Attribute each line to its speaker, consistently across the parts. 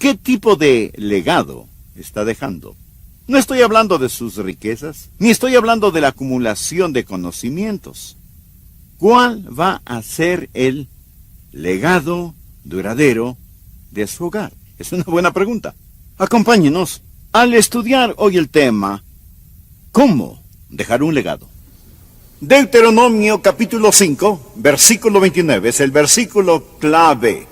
Speaker 1: ¿Qué tipo de legado está dejando? No estoy hablando de sus riquezas, ni estoy hablando de la acumulación de conocimientos. ¿Cuál va a ser el legado duradero de su hogar? Es una buena pregunta. Acompáñenos al estudiar hoy el tema, ¿cómo dejar un legado? Deuteronomio capítulo 5, versículo 29, es el versículo clave.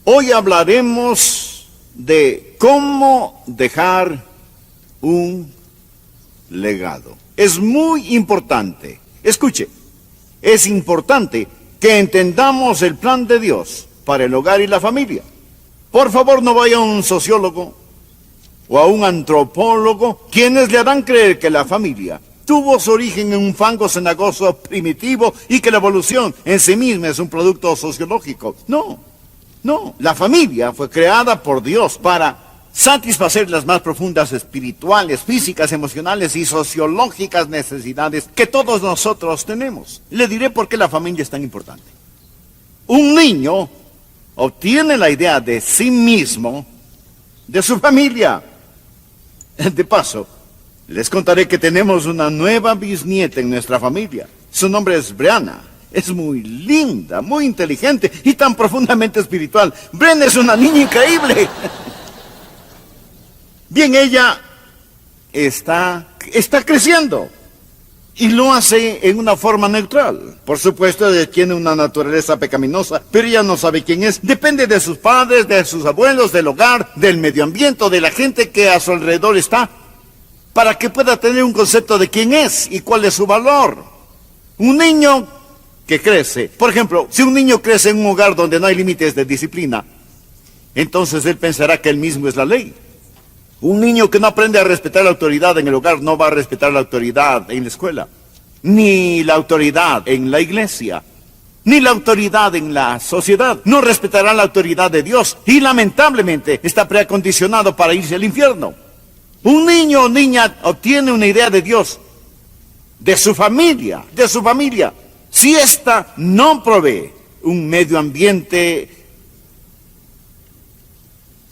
Speaker 1: Hoy hablaremos de cómo dejar un legado. Es muy importante, escuche, es importante que entendamos el plan de Dios para el hogar y la familia. Por favor, no vaya a un sociólogo o a un antropólogo, quienes le harán creer que la familia tuvo su origen en un fango cenagoso primitivo y que la evolución en sí misma es un producto sociológico. No, la familia fue creada por Dios para satisfacer las más profundas espirituales, físicas, emocionales y sociológicas necesidades que todos nosotros tenemos. Le diré por qué la familia es tan importante. Un niño obtiene la idea de sí mismo de su familia. De paso, les contaré que tenemos una nueva bisnieta en nuestra familia. Su nombre es Brianna. Es muy linda, muy inteligente y tan profundamente espiritual. Bren es una niña increíble. Bien, ella está creciendo y lo hace en una forma neutral. Por supuesto, ella tiene una naturaleza pecaminosa, pero ella no sabe quién es. Depende de sus padres, de sus abuelos, del hogar, del medio ambiente, de la gente que a su alrededor está, para que pueda tener un concepto de quién es y cuál es su valor. Un niño que crece, por ejemplo, si un niño crece en un hogar donde no hay límites de disciplina, entonces él pensará que él mismo es la ley. Un niño que no aprende a respetar la autoridad en el hogar no va a respetar la autoridad en la escuela, ni la autoridad en la iglesia, ni la autoridad en la sociedad. No respetará la autoridad de Dios y lamentablemente está preacondicionado para irse al infierno. Un niño o niña obtiene una idea de Dios, de su familia. Si ésta no provee un medio ambiente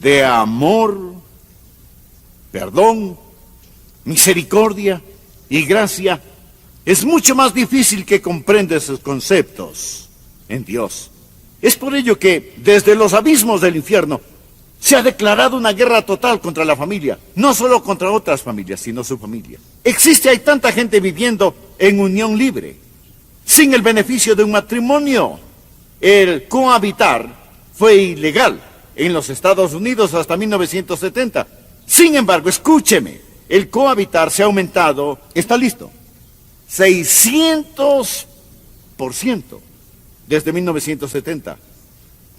Speaker 1: de amor, perdón, misericordia y gracia, es mucho más difícil que comprenda esos conceptos en Dios. Es por ello que desde los abismos del infierno se ha declarado una guerra total contra la familia, no solo contra otras familias, sino su familia. Hay tanta gente viviendo en unión libre, sin el beneficio de un matrimonio. El cohabitar fue ilegal en los Estados Unidos hasta 1970. Sin embargo, escúcheme, el cohabitar se ha aumentado, ¿está listo? 600% desde 1970.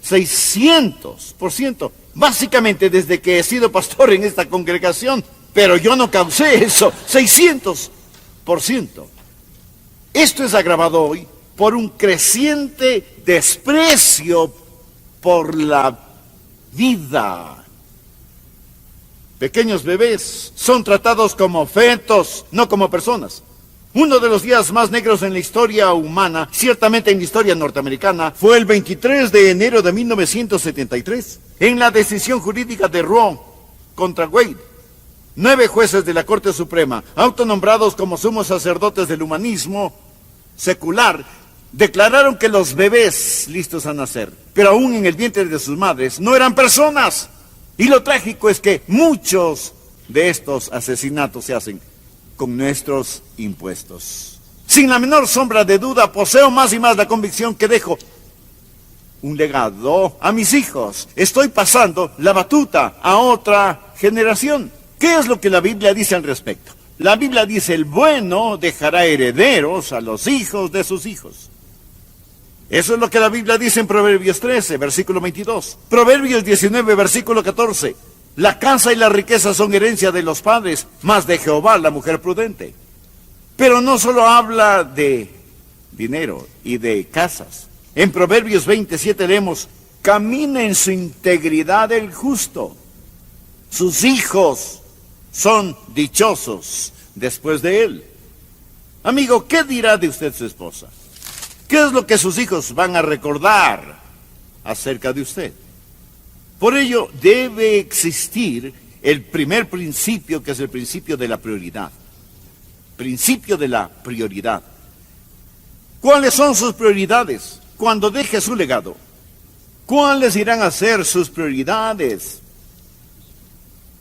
Speaker 1: 600%. Básicamente desde que he sido pastor en esta congregación, pero yo no causé eso. 600%. Esto es agravado hoy por un creciente desprecio por la vida. Pequeños bebés son tratados como fetos, no como personas. Uno de los días más negros en la historia humana, ciertamente en la historia norteamericana, fue el 23 de enero de 1973, en la decisión jurídica de Roe contra Wade. 9 jueces de la Corte Suprema, autonombrados como sumos sacerdotes del humanismo secular, declararon que los bebés listos a nacer, pero aún en el vientre de sus madres, no eran personas. Y lo trágico es que muchos de estos asesinatos se hacen con nuestros impuestos. Sin la menor sombra de duda, poseo más y más la convicción que dejo un legado a mis hijos. Estoy pasando la batuta a otra generación. ¿Qué es lo que la Biblia dice al respecto? La Biblia dice, el bueno dejará herederos a los hijos de sus hijos. Eso es lo que la Biblia dice en Proverbios 13, versículo 22. Proverbios 19, versículo 14. La casa y la riqueza son herencia de los padres, mas de Jehová la mujer prudente. Pero no solo habla de dinero y de casas. En Proverbios 27 leemos, camina en su integridad el justo. Sus hijos son dichosos después de él. Amigo, ¿qué dirá de usted su esposa? ¿Qué es lo que sus hijos van a recordar acerca de usted? Por ello, debe existir el primer principio, que es el principio de la prioridad. Principio de la prioridad. ¿Cuáles son sus prioridades cuando deje su legado? ¿Cuáles irán a ser sus prioridades?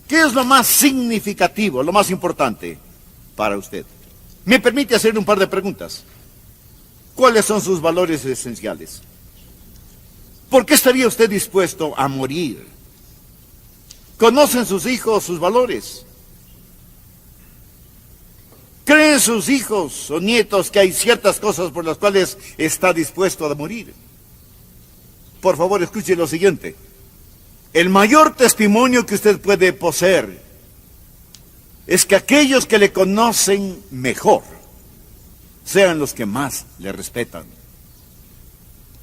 Speaker 1: ¿Qué es lo más significativo, lo más importante para usted? ¿Me permite hacerle un par de preguntas? ¿Cuáles son sus valores esenciales? ¿Por qué estaría usted dispuesto a morir? ¿Conocen sus hijos sus valores? ¿Creen sus hijos o nietos que hay ciertas cosas por las cuales está dispuesto a morir? Por favor, escuche lo siguiente. El mayor testimonio que usted puede poseer es que aquellos que le conocen mejor sean los que más le respetan.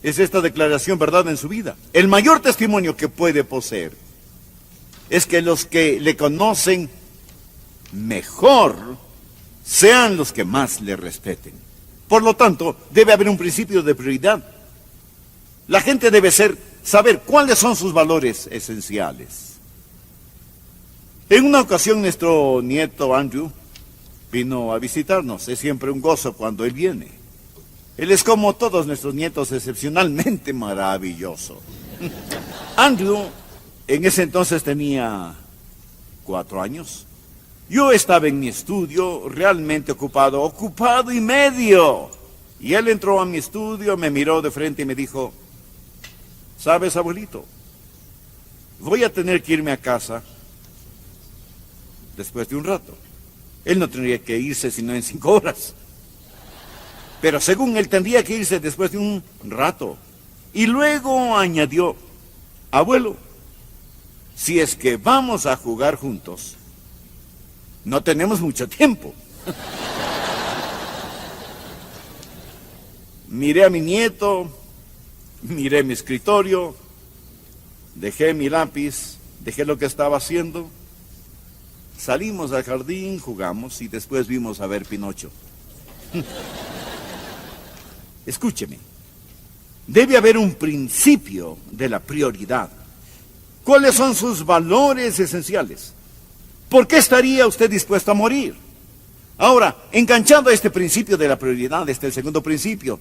Speaker 1: ¿Es esta declaración verdad en su vida? El mayor testimonio que puede poseer es que los que le conocen mejor sean los que más le respeten. Por lo tanto, debe haber un principio de prioridad. La gente debe saber cuáles son sus valores esenciales. En una ocasión, nuestro nieto Andrew vino a visitarnos. Es siempre un gozo cuando él viene. Él es como todos nuestros nietos, excepcionalmente maravilloso. Andrew en ese entonces tenía 4 años. Yo estaba en mi estudio realmente ocupado y medio. Y él entró a mi estudio, me miró de frente y me dijo: ¿sabes, abuelito? Voy a tener que irme a casa después de un rato. Él no tendría que irse sino en 5 horas. Pero según él tendría que irse después de un rato. Y luego añadió: abuelo, si es que vamos a jugar juntos, no tenemos mucho tiempo. Miré a mi nieto, miré mi escritorio, dejé mi lápiz, dejé lo que estaba haciendo, salimos al jardín, jugamos y después vimos a ver Pinocho. Escúcheme, debe haber un principio de la prioridad. ¿Cuáles son sus valores esenciales? ¿Por qué estaría usted dispuesto a morir? Ahora, enganchando a este principio de la prioridad, está el segundo principio.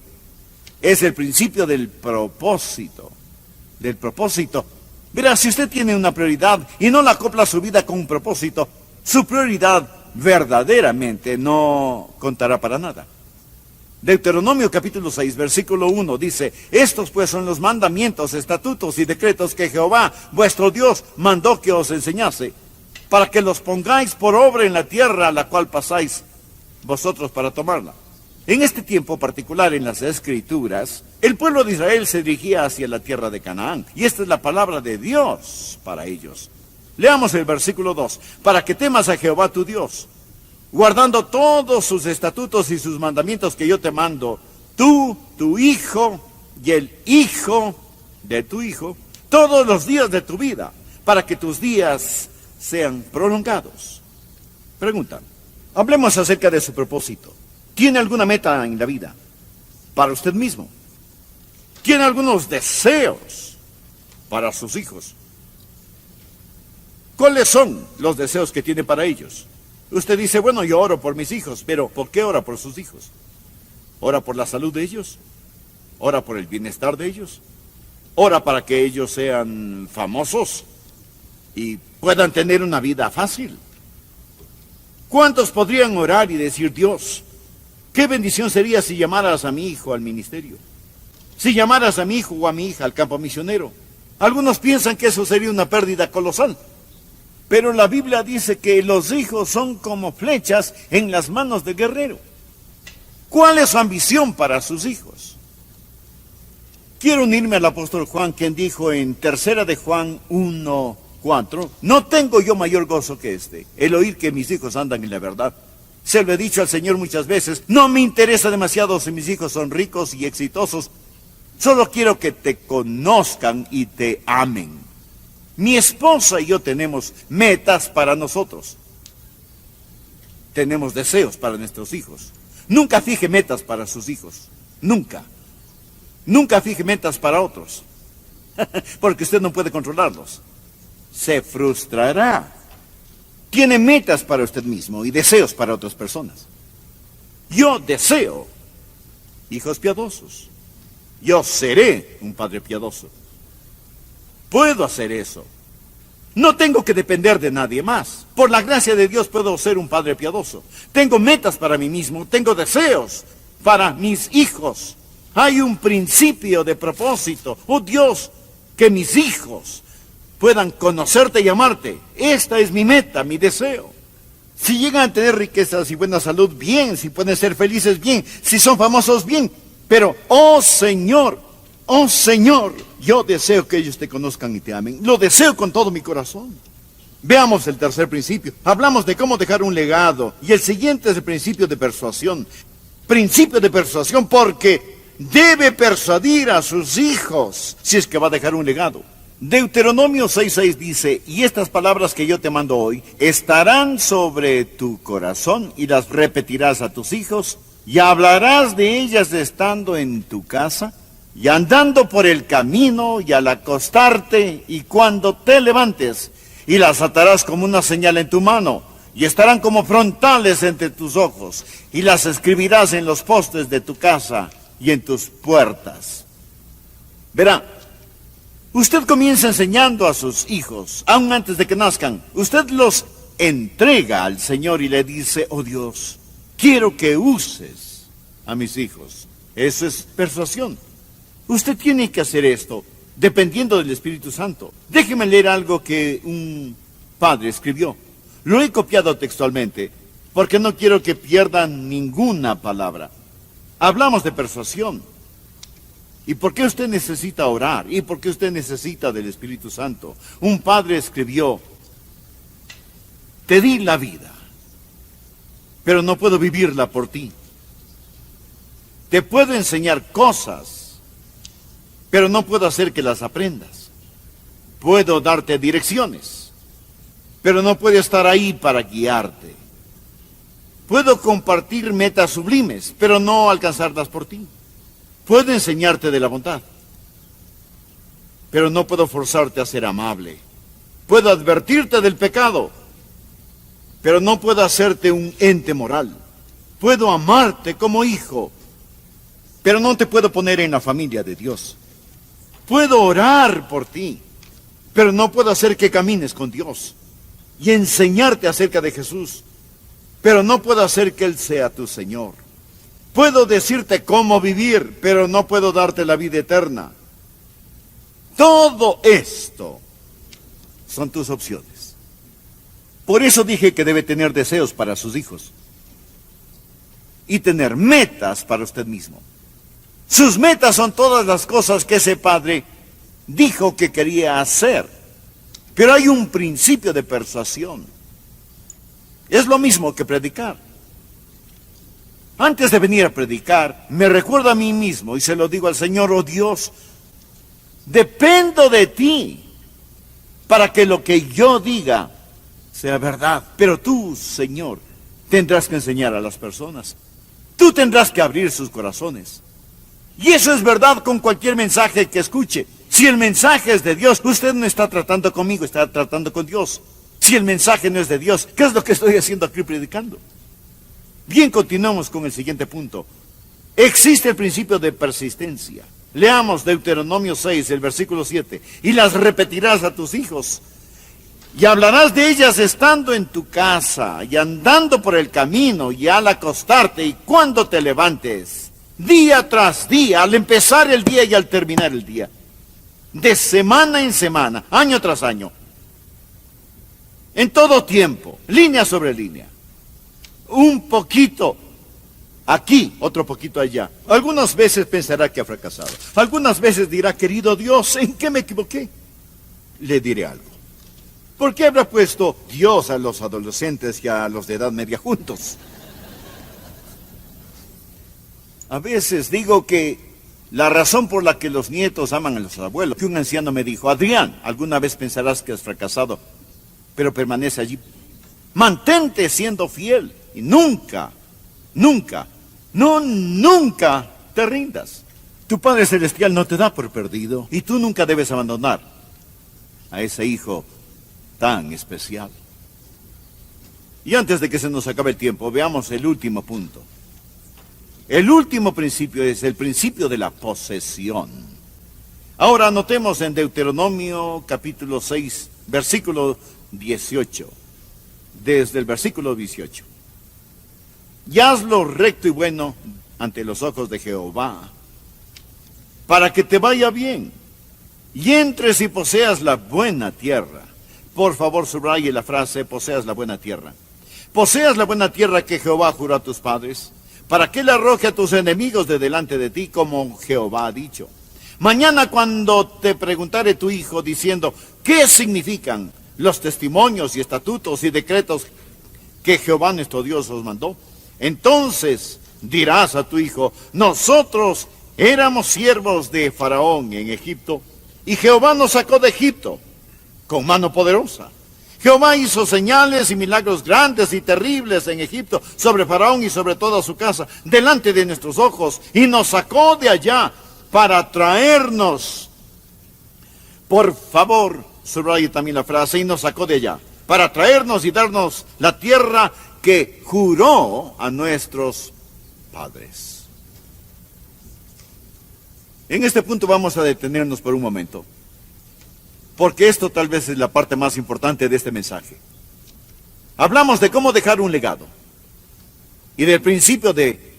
Speaker 1: Es el principio del propósito. Del propósito. Verá, si usted tiene una prioridad y no la acopla a su vida con un propósito, su prioridad verdaderamente no contará para nada. Deuteronomio capítulo 6, versículo 1 dice: estos pues son los mandamientos, estatutos y decretos que Jehová, vuestro Dios, mandó que os enseñase, para que los pongáis por obra en la tierra a la cual pasáis vosotros para tomarla. En este tiempo particular en las Escrituras, el pueblo de Israel se dirigía hacia la tierra de Canaán, y esta es la palabra de Dios para ellos. Leamos el versículo 2: para que temas a Jehová tu Dios, guardando todos sus estatutos y sus mandamientos que yo te mando, tú, tu hijo y el hijo de tu hijo, todos los días de tu vida, para que tus días sean prolongados. Pregunta, hablemos acerca de su propósito. ¿Tiene alguna meta en la vida para usted mismo? ¿Tiene algunos deseos para sus hijos? ¿Cuáles son los deseos que tiene para ellos? Usted dice: bueno, yo oro por mis hijos, pero ¿por qué ora por sus hijos? ¿Ora por la salud de ellos? ¿Ora por el bienestar de ellos? ¿Ora para que ellos sean famosos y puedan tener una vida fácil? ¿Cuántos podrían orar y decir: Dios, qué bendición sería si llamaras a mi hijo al ministerio? Si llamaras a mi hijo o a mi hija al campo misionero. Algunos piensan que eso sería una pérdida colosal. Pero la Biblia dice que los hijos son como flechas en las manos del guerrero. ¿Cuál es su ambición para sus hijos? Quiero unirme al apóstol Juan, quien dijo en 3 de Juan 1:4: no tengo yo mayor gozo que este, el oír que mis hijos andan en la verdad. Se lo he dicho al Señor muchas veces: no me interesa demasiado si mis hijos son ricos y exitosos, solo quiero que te conozcan y te amen. Mi esposa y yo tenemos metas para nosotros. Tenemos deseos para nuestros hijos. Nunca fije metas para sus hijos. Nunca. Nunca fije metas para otros. Porque usted no puede controlarlos. se frustrará. Tiene metas para usted mismo y deseos para otras personas. Yo deseo hijos piadosos. Yo seré un padre piadoso. Puedo hacer eso. No tengo que depender de nadie más. Por la gracia de Dios puedo ser un padre piadoso. Tengo metas para mí mismo, tengo deseos para mis hijos. Hay un principio de propósito. Oh Dios, que mis hijos puedan conocerte y amarte. Esta es mi meta, mi deseo. Si llegan a tener riquezas y buena salud, bien. Si pueden ser felices, bien. Si son famosos, bien. Pero, oh Señor, yo deseo que ellos te conozcan y te amen. Lo deseo con todo mi corazón. Veamos el tercer principio. Hablamos de cómo dejar un legado. Y el siguiente es el principio de persuasión. Principio de persuasión porque debe persuadir a sus hijos si es que va a dejar un legado. Deuteronomio 6:6 dice, y estas palabras que yo te mando hoy estarán sobre tu corazón y las repetirás a tus hijos y hablarás de ellas estando en tu casa y andando por el camino y al acostarte y cuando te levantes, y las atarás como una señal en tu mano y estarán como frontales entre tus ojos y las escribirás en los postes de tu casa y en tus puertas. Verá, usted comienza enseñando a sus hijos, aún antes de que nazcan. Usted los entrega al Señor y le dice, oh Dios, quiero que uses a mis hijos. Eso es persuasión. Usted tiene que hacer esto dependiendo del Espíritu Santo. Déjeme leer algo que un padre escribió. Lo he copiado textualmente porque no quiero que pierdan ninguna palabra. Hablamos de persuasión. ¿Y por qué usted necesita orar? ¿Y por qué usted necesita del Espíritu Santo? Un padre escribió, te di la vida, pero no puedo vivirla por ti. Te puedo enseñar cosas, pero no puedo hacer que las aprendas. Puedo darte direcciones, pero no puedo estar ahí para guiarte. Puedo compartir metas sublimes, pero no alcanzarlas por ti. Puedo enseñarte de la bondad, pero no puedo forzarte a ser amable. Puedo advertirte del pecado, pero no puedo hacerte un ente moral. Puedo amarte como hijo, pero no te puedo poner en la familia de Dios. Puedo orar por ti, pero no puedo hacer que camines con Dios y enseñarte acerca de Jesús, pero no puedo hacer que Él sea tu Señor. Puedo decirte cómo vivir, pero no puedo darte la vida eterna. Todo esto son tus opciones. Por eso dije que debe tener deseos para sus hijos y tener metas para usted mismo. Sus metas son todas las cosas que ese padre dijo que quería hacer. Pero hay un principio de persuasión. Es lo mismo que predicar. Antes de venir a predicar, me recuerdo a mí mismo y se lo digo al Señor, oh Dios, dependo de ti para que lo que yo diga sea verdad. Pero tú, Señor, tendrás que enseñar a las personas. Tú tendrás que abrir sus corazones. Y eso es verdad con cualquier mensaje que escuche. Si el mensaje es de Dios, usted no está tratando conmigo, está tratando con Dios. Si el mensaje no es de Dios, ¿qué es lo que estoy haciendo aquí predicando? Bien, continuamos con el siguiente punto. Existe el principio de persistencia. Leamos Deuteronomio 6, el versículo 7. Y las repetirás a tus hijos. Y hablarás de ellas estando en tu casa, y andando por el camino, y al acostarte, y cuando te levantes. Día tras día, al empezar el día y al terminar el día. De semana en semana, año tras año. En todo tiempo, línea sobre línea. Un poquito aquí, otro poquito allá. Algunas veces pensará que ha fracasado. Algunas veces dirá, querido Dios, ¿en qué me equivoqué? Le diré algo. ¿Por qué habrá puesto Dios a los adolescentes y a los de edad media juntos? A veces digo que la razón por la que los nietos aman a los abuelos, que un anciano me dijo, Adrián, alguna vez pensarás que has fracasado, pero permanece allí. Mantente siendo fiel y nunca te rindas. Tu Padre Celestial no te da por perdido y tú nunca debes abandonar a ese hijo tan especial. Y antes de que se nos acabe el tiempo, veamos el último punto. El último principio es el principio de la posesión. Ahora anotemos en Deuteronomio capítulo 6, versículo 18. Desde el versículo 18. Y hazlo recto y bueno ante los ojos de Jehová, para que te vaya bien, y entres y poseas la buena tierra. Por favor, subraye la frase, poseas la buena tierra. Poseas la buena tierra que Jehová juró a tus padres, para que él arroje a tus enemigos de delante de ti, como Jehová ha dicho. Mañana cuando te preguntare tu hijo diciendo, ¿qué significan los testimonios y estatutos y decretos que Jehová nuestro Dios os mandó? Entonces dirás a tu hijo, nosotros éramos siervos de Faraón en Egipto, y Jehová nos sacó de Egipto con mano poderosa. Jehová hizo señales y milagros grandes y terribles en Egipto, sobre Faraón y sobre toda su casa, delante de nuestros ojos, y nos sacó de allá para traernos. Por favor, subraye también la frase, y nos sacó de allá, para traernos y darnos la tierra que juró a nuestros padres. En este punto vamos a detenernos por un momento, porque esto tal vez es la parte más importante de este mensaje. Hablamos de cómo dejar un legado y del principio de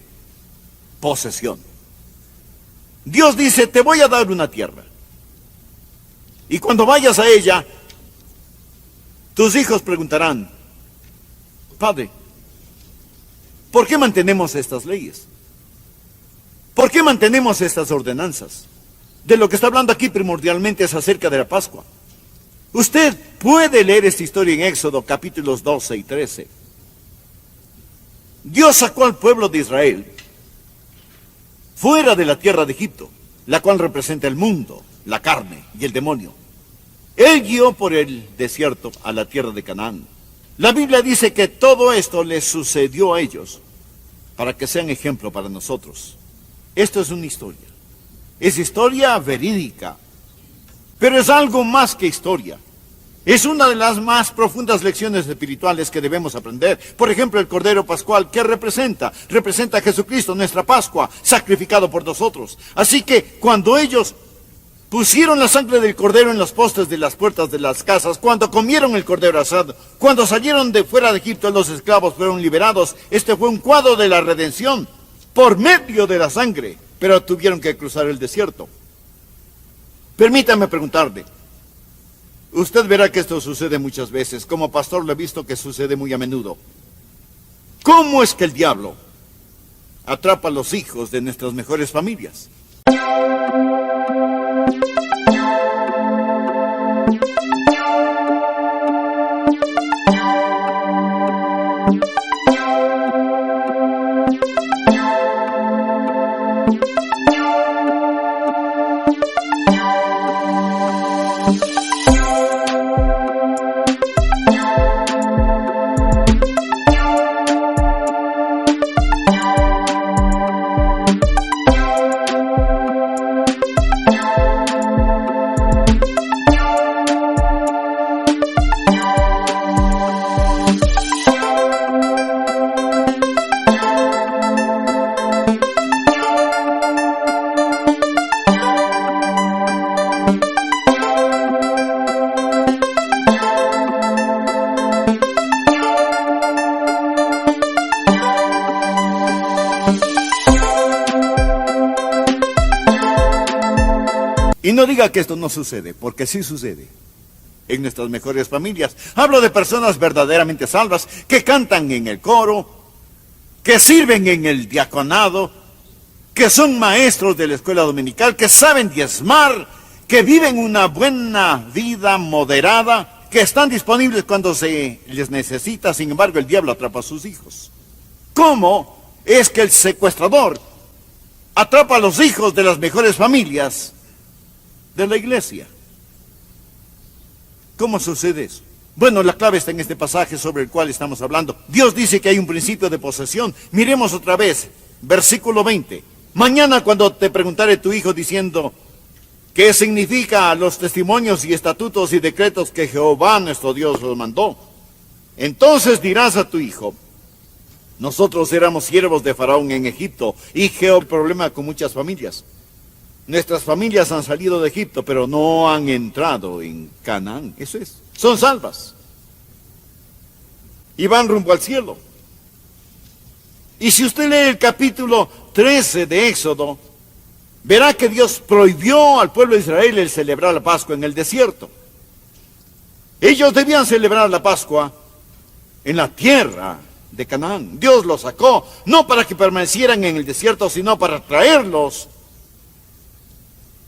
Speaker 1: posesión. Dios dice, te voy a dar una tierra, y cuando vayas a ella, tus hijos preguntarán, Padre, ¿por qué mantenemos estas leyes? ¿Por qué mantenemos estas ordenanzas? De lo que está hablando aquí primordialmente es acerca de la Pascua. Usted puede leer esta historia en Éxodo capítulos 12 y 13. Dios sacó al pueblo de Israel fuera de la tierra de Egipto, la cual representa el mundo, la carne y el demonio. Él guió por el desierto a la tierra de Canaán. La Biblia dice que todo esto les sucedió a ellos para que sean ejemplo para nosotros. Esto es una historia. Es historia verídica, pero es algo más que historia. Es una de las más profundas lecciones espirituales que debemos aprender. Por ejemplo, el Cordero Pascual, ¿qué representa? Representa a Jesucristo, nuestra Pascua, sacrificado por nosotros. Así que cuando ellos pusieron la sangre del Cordero en los postes de las puertas de las casas, cuando comieron el Cordero asado, cuando salieron de fuera de Egipto, los esclavos fueron liberados. Este fue un cuadro de la redención por medio de la sangre, pero tuvieron que cruzar el desierto. Permítame preguntarle, usted verá que esto sucede muchas veces, como pastor lo he visto que sucede muy a menudo. ¿Cómo es que el diablo atrapa a los hijos de nuestras mejores familias? Y no diga que esto no sucede, porque sí sucede en nuestras mejores familias. Hablo de personas verdaderamente salvas, que cantan en el coro, que sirven en el diaconado, que son maestros de la escuela dominical, que saben diezmar, que viven una buena vida moderada, que están disponibles cuando se les necesita. Sin embargo, el diablo atrapa a sus hijos. ¿Cómo es que el secuestrador atrapa a los hijos de las mejores familias de la iglesia? ¿Cómo sucede eso? Bueno, la clave está en este pasaje sobre el cual estamos hablando. Dios dice que hay un principio de posesión. Miremos otra vez, versículo 20. Mañana cuando te preguntare tu hijo diciendo, ¿Qué significa los testimonios y estatutos y decretos que Jehová nuestro Dios os mandó? Entonces dirás a tu hijo: nosotros éramos siervos de Faraón en Egipto, y Jehová problema con muchas familias. Nuestras familias han salido de Egipto, pero no han entrado en Canaán. Eso es. Son salvas. Y van rumbo al cielo. Y si usted lee el capítulo 13 de Éxodo, verá que Dios prohibió al pueblo de Israel el celebrar la Pascua en el desierto. Ellos debían celebrar la Pascua en la tierra de Canaán. Dios los sacó, no para que permanecieran en el desierto, sino para traerlos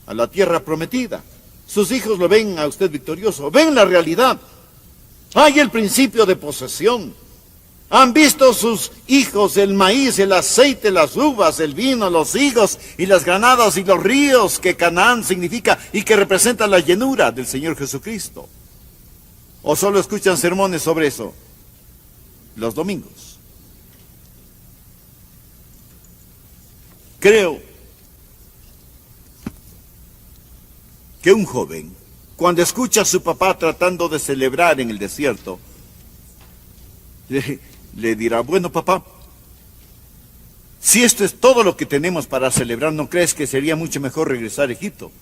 Speaker 1: a la tierra prometida. Sus hijos lo ven a usted victorioso, ven la realidad. Hay el principio de posesión. Han visto sus hijos el maíz, el aceite, las uvas, el vino, los higos y las granadas y los ríos que Canaán significa y que representa la llenura del Señor Jesucristo. ¿O solo escuchan sermones sobre eso los domingos? Creo que un joven, cuando escucha a su papá tratando de celebrar en el desierto, le dirá: bueno, papá, si esto es todo lo que tenemos para celebrar, ¿no crees que sería mucho mejor regresar a Egipto?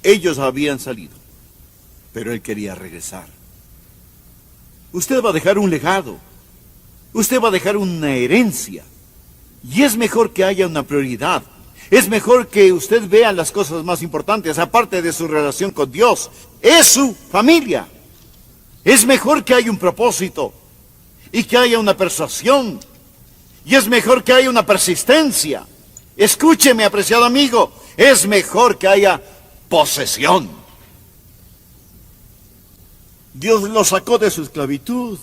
Speaker 1: Ellos habían salido, pero él quería regresar. Usted va a dejar un legado, usted va a dejar una herencia, y es mejor que haya una prioridad. Es mejor que usted vea las cosas más importantes, aparte de su relación con Dios. Es su familia. Es mejor que haya un propósito y que haya una persuasión. Y es mejor que haya una persistencia. Escúcheme, apreciado amigo, es mejor que haya posesión. Dios lo sacó de su esclavitud,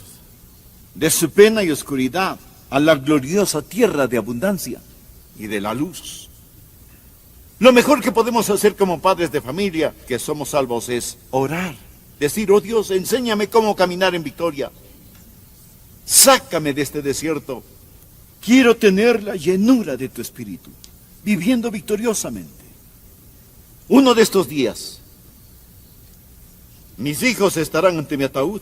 Speaker 1: de su pena y oscuridad, a la gloriosa tierra de abundancia y de la luz. Lo mejor que podemos hacer como padres de familia que somos salvos es orar. Decir: oh Dios, enséñame cómo caminar en victoria. Sácame de este desierto. Quiero tener la llenura de tu espíritu, viviendo victoriosamente. Uno de estos días, mis hijos estarán ante mi ataúd.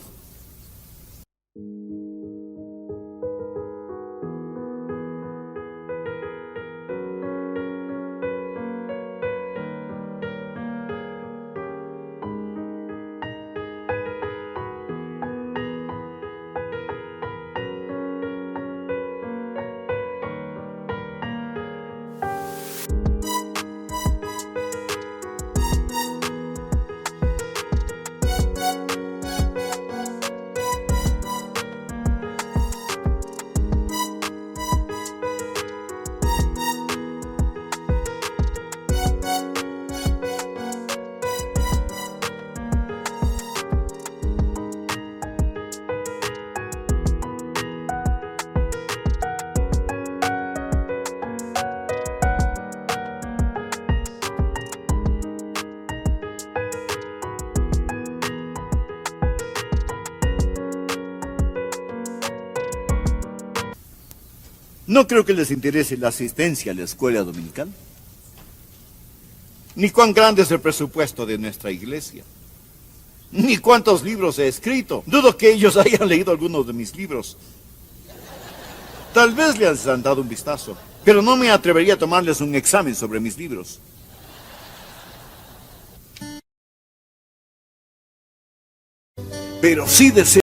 Speaker 1: No creo que les interese la asistencia a la escuela dominical, ni cuán grande es el presupuesto de nuestra iglesia, ni cuántos libros he escrito. Dudo que ellos hayan leído algunos de mis libros. Tal vez les han dado un vistazo, pero no me atrevería a tomarles un examen sobre mis libros. Pero sí deseo